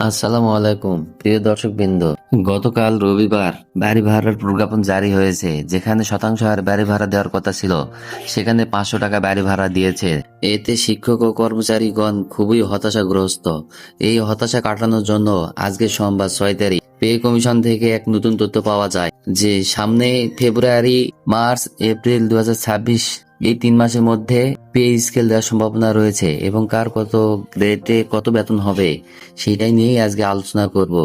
আসসালামু আলাইকুম প্রিয় দর্শকবৃন্দ। গতকাল রবিবার বাড়ি ভাড়ার প্রজ্ঞাপন জারি হয়েছে, যেখানে শতাংশ হারে বাড়ি ভাড়া দেওয়ার কথা ছিল সেখানে 500 টাকা বাড়ি ভাড়া দিয়েছে। এতে শিক্ষক ও কর্মচারীগণ খুবই হতাশাগ্রস্ত। এই হতাশা কাটানোর জন্য আজকে সোমবার 6 তারিখ পে কমিশন থেকে এক নতুন তথ্য পাওয়া যায় যে সামনে ফেব্রুয়ারি, মার্চ, এপ্রিল 2026 এই 3 মাসের মধ্যে পে স্কেল দেওয়ার সম্ভাবনা রয়েছে এবং কার কত গ্রেডে কত বেতন হবে সেটাই নিয়েই আজকে আলোচনা করব।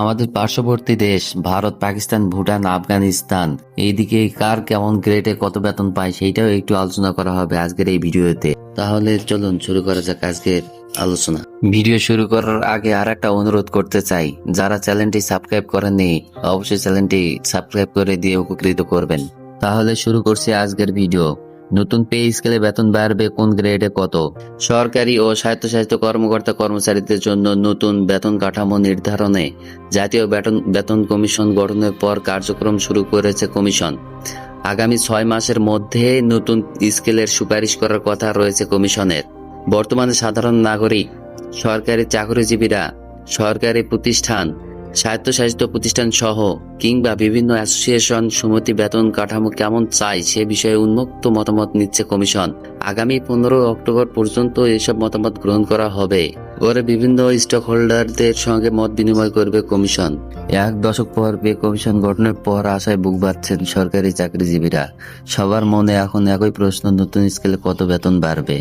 আমাদের পার্শ্ববর্তী দেশ ভারত, পাকিস্তান, ভুটান, আফগানিস্তান এইদিকে কার কেমন গ্রেডে কত বেতন পায় সেইটাও একটু আলোচনা করা হবে আজকের এই ভিডিওতে। তাহলে চলুন শুরু করা যাক আজকের আলোচনা। ভিডিও শুরু করার আগে আর একটা অনুরোধ করতে চাই, যারা চ্যানেলটি সাবস্ক্রাইব করেননি অবশ্যই চ্যানেলটি সাবস্ক্রাইব করে দিয়ে উপকৃত করবেন। তাহলে শুরু করছি আজকের ভিডিও। নতুন পে স্কেলে বেতন বাড়বে কোন গ্রেডে কত? সরকারি ও স্বায়ত্তশাসিত কর্মকর্তা কর্মচারীদের জন্য নতুন বেতন কাঠামো নির্ধারণে জাতীয় বেতন কমিশন গঠনের পর কার্যক্রম শুরু করেছে কমিশন। আগামী 6 মাসের মধ্যে নতুন স্কেলের সুপারিশ করার কথা রয়েছে কমিশনের। বর্তমানে সাধারণ নাগরিক, সরকারি চাকরিজীবীরা, সরকারি প্রতিষ্ঠান, স্বায়ত্তশাসিত প্রতিষ্ঠান সহ কিংবা বিভিন্ন অ্যাসোসিয়েশন সমিতি বেতন কাঠামো কেমন চায় সে বিষয়ে উন্মুক্ত মতামত নিচ্ছে কমিশন। আগামী 15 অক্টোবর পর্যন্ত এসব মতামত গ্রহণ করা হবে। পরে বিভিন্ন স্টক হোল্ডারদের সঙ্গে মত বিনিময় করবে কমিশন। 1 দশক পর পে কমিশন গঠনের পর আশায় বুক বাঁধছেন সরকারি চাকরিজীবীরা। সবার মনে এখন একই প্রশ্ন, নতুন স্কেলে কত বেতন বাড়বে?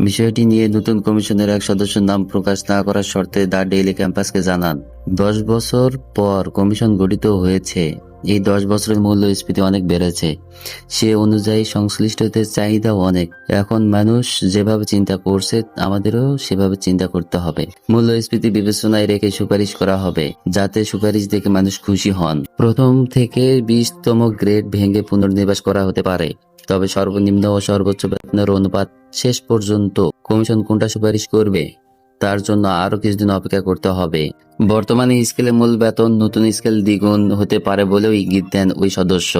বিষয়টি নিয়ে নতুন কমিশনের এক সদস্যের নাম প্রকাশ না করার শর্তে দ্য ডেইলি ক্যাম্পাসকে জানান, 10 বছর পর কমিশন গঠিত হয়েছে। এই 10 বছরের মূল্যস্ফীতি অনেক বেড়েছে, সে অনুযায়ী সংশ্লিষ্টদের চাহিদাও অনেক। এখন মানুষ যেভাবে চিন্তা করছে আমাদেরও সেভাবে চিন্তা করতে হবে। মূল্যস্ফীতি বিবেচনায় রেখে সুপারিশ করা হবে, যাতে সুপারিশ দেখে মানুষ খুশি হন। প্রথম থেকে 20তম গ্রেড ভেঙে পুনর্নিবেশ করা হতে পারে, তবে সর্বনিম্ন ও সর্বোচ্চ বেতনের অনুপাত শেষ পর্যন্ত কমিশন কোনটা সুপারিশ করবে তার জন্য আরো কিছুদিন অপেক্ষা করতে হবে। বর্তমানে স্কেলে মূল বেতন নতুন স্কেল দ্বিগুণ হতে পারে বলেও ইঙ্গিত দেন ওই সদস্য।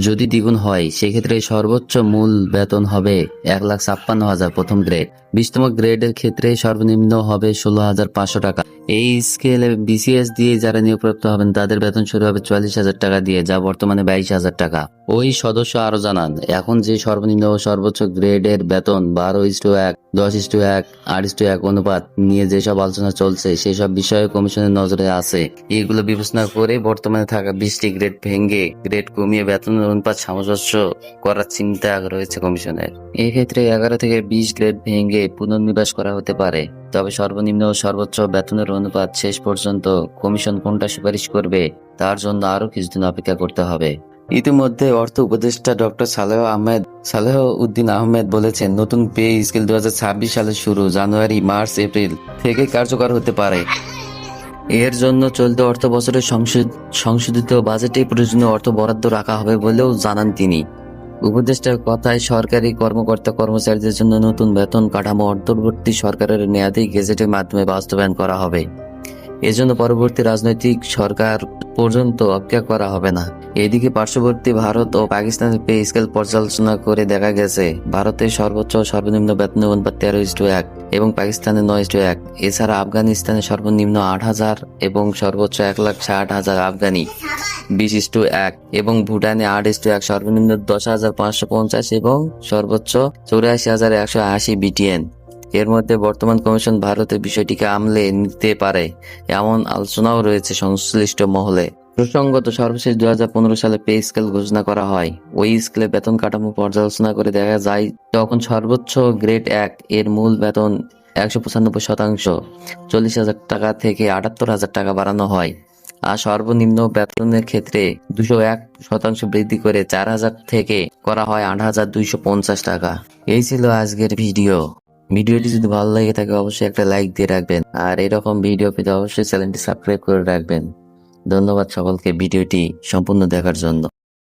যদি দ্বিগুণ হয় সেক্ষেত্রে সর্বোচ্চ মূল বেতন হবে 1,56,000 প্রথম গ্রেড। 20তম গ্রেডের ক্ষেত্রে সর্বনিম্ন হবে 16,500 টাকা। এই স্কেলে বিসিএস দিয়ে যারা নিয়োগপ্রাপ্ত হবেন তাদের বেতন শুরু হবে 44,000 টাকা দিয়ে, যা বর্তমানে 22,000 টাকা। ওই সদস্য আরো জানান, এখন যে সর্বনিম্ন ও সর্বোচ্চ গ্রেডের বেতন 12:1, 10:1, 8:1 অনুপাত নিয়ে যেসব আলোচনা চলছে সেসব বিষয়ে কমিশনের নজরে আছে। এগুলো বিবেচনা করে বর্তমানে থাকা 20টি গ্রেড ভেঙে গ্রেড কমিয়ে বেতনের অনুপাত সামঞ্জস্য করার চিন্তা রয়েছে কমিশনের। এক্ষেত্রে 11 থেকে 20 গ্রেড ভেঙে পুনর্নিবেশ করা হতে পারে, তবে সর্বনিম্ন ও সর্বোচ্চ বেতনের অনুপাত শেষ পর্যন্ত কমিশন কোনটা সুপারিশ করবে তার জন্য আরো কিছুদিন অপেক্ষা করতে হবে। ইতিমধ্যে অর্থ উপদেষ্টা ডক্টর সালেহ উদ্দিন আহমেদ বলেছেন, নতুন পে স্কেল 2026 সালে শুরু জানুয়ারি, মার্চ, এপ্রিল থেকে কার্যকর হতে পারে। এর জন্য চলতি অর্থ বছরের সংশোধিত বাজেটে প্রয়োজনীয় অর্থ বরাদ্দ রাখা হবে বলেও জানান তিনি। উপদেষ্টার কথায় সরকারি কর্মকর্তা কর্মচারীদের জন্য নতুন বেতন কাঠামো অন্তর্বর্তী সরকারের মেয়াদী গেজেটের মাধ্যমে বাস্তবায়ন করা হবে। এজন্য পরবর্তী রাজনৈতিক সরকার পর্যন্ত অপেক্ষা করা হবে না। এদিকে পার্শ্ববর্তী ভারত ও পাকিস্তানের পে স্কেল পর্যালোচনা করে দেখা গেছে, ভারতের সর্বোচ্চ ও সর্বনিম্ন বেতনের অনুপাত 13:1 এবং পাকিস্তানের 9:1। এছাড়া আফগানিস্তানে সর্বনিম্ন 8,000 এবং সর্বোচ্চ 1,60,000 আফগানি 20:1 এবং ভুটানে 8:1, সর্বনিম্ন 10,550 এবং সর্বোচ্চ 84,180 বিটিএন। এর মধ্যে বর্তমান কমিশন ভারতের বিষয়টিকে আমলে নিতে পারে এমন আলোচনাও রয়েছে সংশ্লিষ্ট মহলে। প্রসঙ্গত, সর্বশেষ 2015 সালে পে স্কেল ঘোষণা করা হয়। ওই স্কেলে বেতন কাঠামো পর্যালোচনা করে দেখা যায় তখন সর্বোচ্চ গ্রেড 1 এর মূল বেতন 195%, 40,000 টাকা থেকে 78,000 টাকা বাড়ানো হয়। আর সর্বনিম্ন বেতনের ক্ষেত্রে 201% বৃদ্ধি করে 4,000 থেকে করা হয় 8,250 টাকা। এই ছিল আজকের ভিডিও। ভিডিওটি যদি ভালো লাগে থাকে অবশ্যই একটা লাইক দিয়ে রাখবেন, আর এরকম ভিডিও পেতে অবশ্যই চ্যানেলটি সাবস্ক্রাইব করে রাখবেন। ধন্যবাদ সকলকে ভিডিওটি সম্পূর্ণ দেখার জন্য।